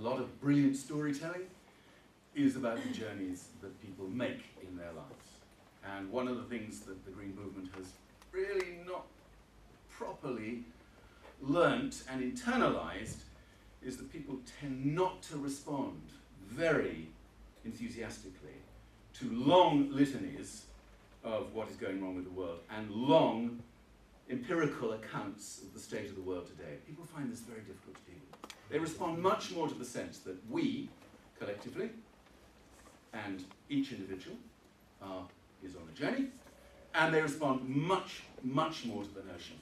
lot of brilliant storytelling is about the journeys that people make in their lives. And one of the things that the Green Movement has really not properly learnt and internalized is that people tend not to respond very enthusiastically to long litanies of what is going wrong with the world and long empirical accounts of the state of the world today. People find this very difficult to deal with. They respond much more to the sense that we, collectively, and each individual is on a journey, and they respond much, much more to the notion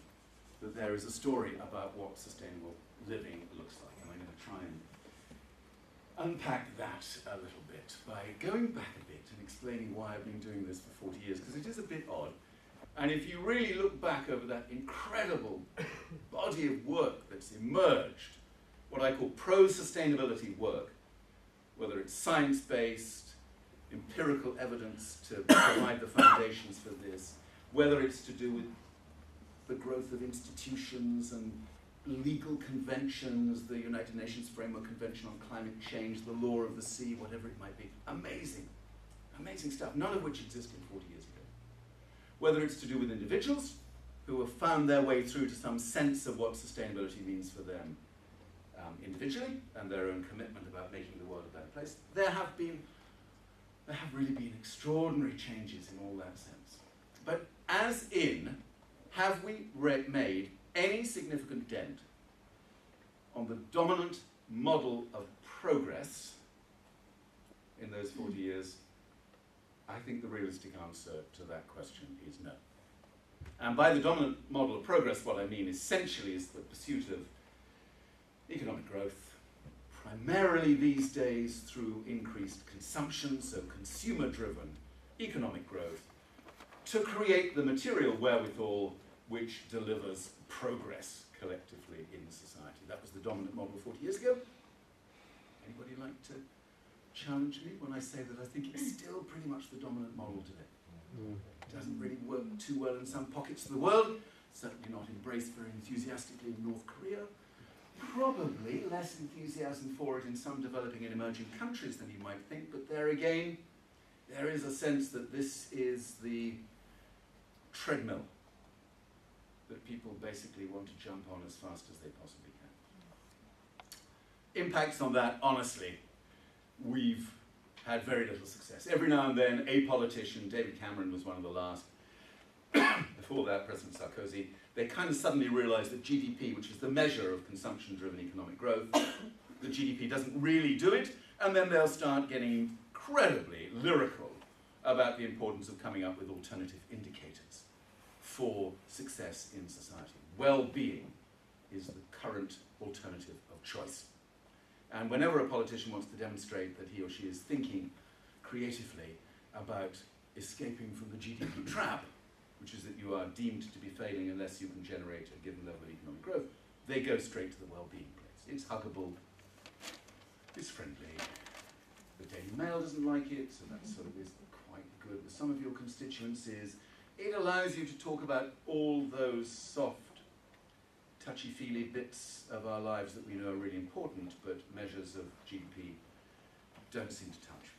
that there is a story about what sustainable living looks like. And I'm going to try and unpack that a little bit by going back a bit and explaining why I've been doing this for 40 years, because it is a bit odd. And if you really look back over that incredible body of work that's emerged, what I call pro-sustainability work, whether it's science-based, empirical evidence to provide the foundations for this, whether it's to do with the growth of institutions and legal conventions, the United Nations Framework Convention on Climate Change, the law of the sea, whatever it might be. Amazing, amazing stuff, none of which existed 40 years ago. Whether it's to do with individuals who have found their way through to some sense of what sustainability means for them individually and their own commitment about making the world a better place, there have really been extraordinary changes in all that sense. But as in, have we made any significant dent on the dominant model of progress in those 40 years? I think the realistic answer to that question is no. And by the dominant model of progress, what I mean essentially is the pursuit of economic growth, primarily these days through increased consumption, so consumer-driven economic growth, to create the material wherewithal which delivers progress collectively in society. That was the dominant model 40 years ago. Anybody like to challenge me when I say that I think it's still pretty much the dominant model today? It doesn't really work too well in some pockets of the world, certainly not embraced very enthusiastically in North Korea, probably less enthusiasm for it in some developing and emerging countries than you might think, but there again, there is a sense that this is the treadmill that people basically want to jump on as fast as they possibly can. Impacts on that, honestly, we've had very little success. Every now and then, a politician, David Cameron was one of the last, before that, President Sarkozy, they kind of suddenly realized that GDP, which is the measure of consumption-driven economic growth, the GDP doesn't really do it, and then they'll start getting incredibly lyrical about the importance of coming up with alternative indicators for success in society. Well-being is the current alternative of choice. And whenever a politician wants to demonstrate that he or she is thinking creatively about escaping from the GDP trap, which is that you are deemed to be failing unless you can generate a given level of economic growth, they go straight to the well-being place. It's huggable, it's friendly. The Daily Mail doesn't like it, so that sort of is quite good with some of your constituencies. It allows you to talk about all those soft, touchy-feely bits of our lives that we know are really important, but measures of GDP don't seem to touch.